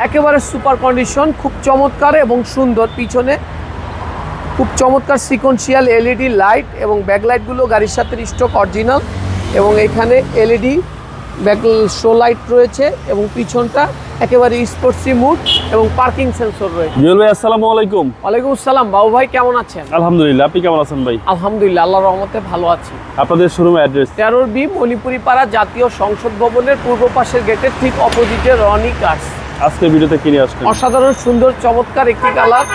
একেবারে super condition, খুব চমৎকার এবং সুন্দর। পিছনে খুব চমৎকার সিকোয়েন্সিয়াল এলইডি লাইট এবং ব্যাকলাইটগুলো গাড়ির সাথে স্টক অরিজিনাল, এবং এখানে এলইডি ব্যাক শো লাইট রয়েছে এবং পিছনটা একেবারে স্পোর্টসি মুড এবং পার্কিং সেন্সর রয়েছে। জুয়েল ভাই আসসালামু আলাইকুম। ওয়ালাইকুম আসসালাম। বাবু ভাই কেমন আছেন? আলহামদুলিল্লাহ, আপনি কেমন আছেন ভাই? আলহামদুলিল্লাহ, আল্লাহর রহমতে ভালো আছি। আপনাদের শোরুমের অ্যাড্রেস 13B মণিপুরি পাড়া জাতীয় সংসদ ভবনের পূর্ব পাশের গেটের ঠিক অপোজিটে রনি কার্স। আজকে ভিডিওতে কিনে আসছেন অসাধারণ সুন্দর চমৎকার একটি কালার,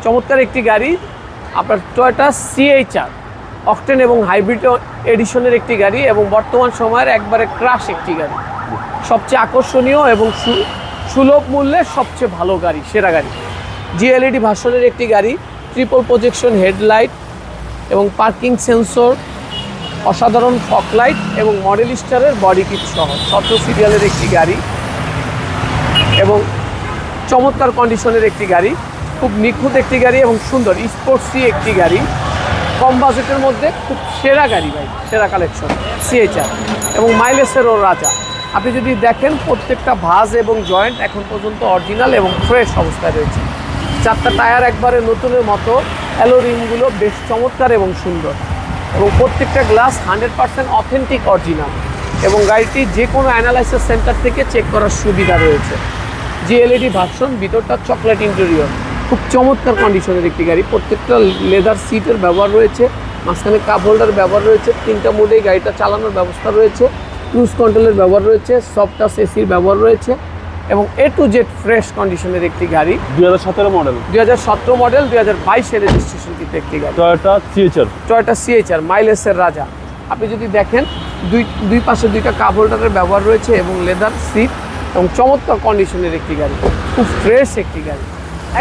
চমৎকার একটি গাড়ি, আপনার টয়োটা CHR অকটেন এবং হাইব্রিড এডিশনের একটি গাড়ি, এবং বর্তমান সময়ের একবারে ক্রাশ একটি গাড়ি, সবচেয়ে আকর্ষণীয় এবং সুলভ মূল্যে সবচেয়ে ভালো গাড়ি, সেরা গাড়ি। জিএলইডি ভার্সনের একটি গাড়ি, ট্রিপল প্রজেকশন হেডলাইট এবং পার্কিং সেন্সর, অসাধারণ ফগ লাইট এবং মডেল স্টারের বডি কিট সহ 17 সিরিয়ালের একটি গাড়ি এবং চমৎকার কন্ডিশনের একটি গাড়ি, খুব নিখুঁত একটি গাড়ি এবং সুন্দর স্পোর্টসি একটি গাড়ি, কম বাজেটের মধ্যে খুব সেরা গাড়ি ভাই, সেরা কালেকশন CHR এবং মাইলেজেরও রাজা। আপনি যদি দেখেন প্রত্যেকটা ভাঁজ এবং জয়েন্ট এখন পর্যন্ত অরিজিনাল এবং ফ্রেশ অবস্থায় রয়েছে। 4টা টায়ার একবারে নতুনের মতো, অ্যালো রিমগুলো বেশ চমৎকার এবং সুন্দর, এবং প্রত্যেকটা গ্লাস 100% অথেন্টিক অরিজিনাল, এবং গাড়িটি যে কোনো অ্যানালাইসিস সেন্টার থেকে চেক করার সুবিধা রয়েছে। জিএলইডি ভার্সন, ভিতরটা চকলেট ইন্টেরিয়র, খুব চমৎকার কন্ডিশনের একটি গাড়ি। প্রত্যেকটা লেদার সিটের ব্যবহার রয়েছে, মাঝখানে কাপ হোল্ডার ব্যবহার রয়েছে, 3টা মোডে গাড়িটা চালানোর ব্যবস্থা রয়েছে, ক্রুজ কন্ট্রোলের ব্যবহার রয়েছে, সফট টাচ এসির ব্যবহার রয়েছে, এবং A to Z ফ্রেশ কন্ডিশনের একটি গাড়ি। 2017 মডেল, 2017 মডেল, 2022-এর রেজিস্ট্রেশন কিন্তু একটি গাড়ি, টয়োটা CHR মাইলেজের রাজা। আপনি যদি দেখেন দুই পাশে 2টা কাপ হোল্ডারের ব্যবহার রয়েছে এবং লেদার সিট, এবং চমৎকার কন্ডিশনের একটি গাড়ি, খুব ফ্রেশ একটি গাড়ি,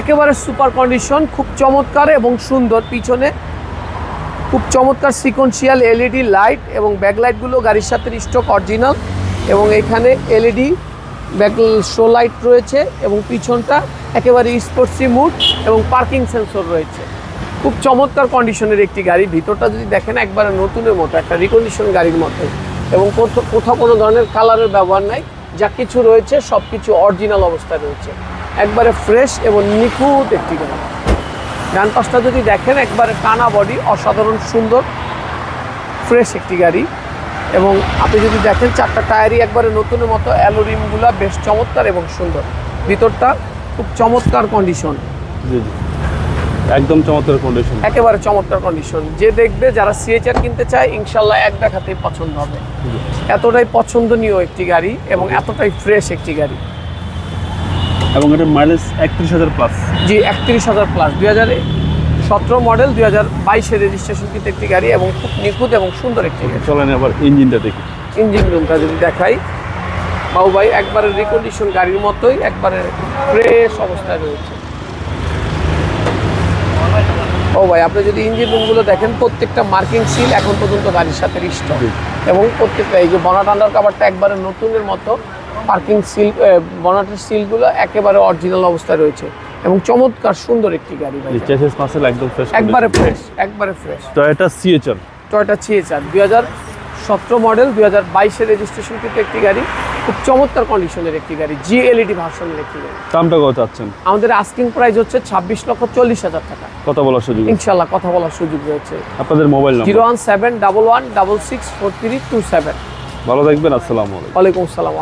একেবারে সুপার কন্ডিশন, খুব চমৎকার এবং সুন্দর। পিছনে খুব চমৎকার সিকোয়েন্সিয়াল এলইডি লাইট এবং ব্যাকলাইটগুলো গাড়ির সাথে স্টক অরিজিনাল, এবং এখানে এলইডি ব্যাক শো লাইট রয়েছে এবং পিছনটা একেবারে স্পোর্টসি মুড এবং পার্কিং সেন্সর রয়েছে। খুব চমৎকার কন্ডিশনের একটি গাড়ি। ভিতরটা যদি দেখেন একবারে নতুনের মতো, একটা রিকন্ডিশন গাড়ির মতো, এবং কোথাও কোনো ধরনের কালারের ব্যবহার নাই, যা কিছু রয়েছে সব কিছু অরিজিনাল অবস্থায় রয়েছে, একবারে ফ্রেশ এবং নিখুঁত একটি গাড়ি। ডান পাশটা যদি দেখেন একবারে টানা বডি, অসাধারণ সুন্দর ফ্রেশ একটি গাড়ি, এবং আপনি যদি দেখেন 4টা টায়ারই একবারে নতুনের মতো, অ্যালো রিমগুলো বেশ চমৎকার এবং সুন্দর, ভিতরটা খুব চমৎকার কন্ডিশন, জি জি একদম চমৎকার কন্ডিশন, একেবারে চমৎকার কন্ডিশন। যে দেখবে, যারা CHR কিনতে চায় ইনশাল্লাহ এক দেখাতেই পছন্দ হবে। এতটাই পছন্দনীয় একটি গাড়ি এবং এতটাই ফ্রেশ একটি গাড়ি, এবং এটা মাইলেজ 31,000 প্লাস। জি 31,000 প্লাস, 2017 মডেল, 2022-এর রেজিস্ট্রেশন কিন্তু একটি গাড়ি, এবং খুব নিখুঁত এবং সুন্দর একটি গাড়ি। চলেন আবার ইঞ্জিনটা দেখি। ইঞ্জিন রুমটা যদি দেখাই বাবু ভাই, একবারে রিকন্ডিশন গাড়ির মতোই একবারে ফ্রেশ অবস্থায় রয়েছে। ও ভাই, আপনি যদি ইঞ্জিন রুমগুলো দেখেন, প্রত্যেকটা মার্কিং সিল এখন পর্যন্ত গাড়ির সাথে স্টক, এবং প্রত্যেকটা এই যে বনাট আন্ডার কাভারটা একবারে নতুনের মতো, পার্কিং সিল, বনাটের সিলগুলো একেবারে অরিজিনাল অবস্থায় রয়েছে, এবং চমৎকার সুন্দর একটি গাড়ি ভাই, চেসিস মাসেল একদম ফ্রেশ, একবারে ফ্রেশ, একবারে fresh. Toyota CHR, Toyota CHR 2017 model, 2022-এর রেজিস্ট্রেশন কিন্তু একটি গাড়ি, খুব চমৎকার কন্ডিশনের একটি গাড়ি, জিএলইডি ভার্সনের একটি গাড়ি। দামটা কত চাচ্ছেন? আমাদের আস্কিং প্রাইস হচ্ছে 26,40,000 টাকা। কথা বলার সুযোগ, ইনশাল্লাহ কথা বলার সুযোগ রয়েছে। আপনাদের মোবাইল নাম্বার 01711164327। ভালো থাকবেন, আসসালামু আলাইকুম। ওয়ালাইকুম আসসালাম।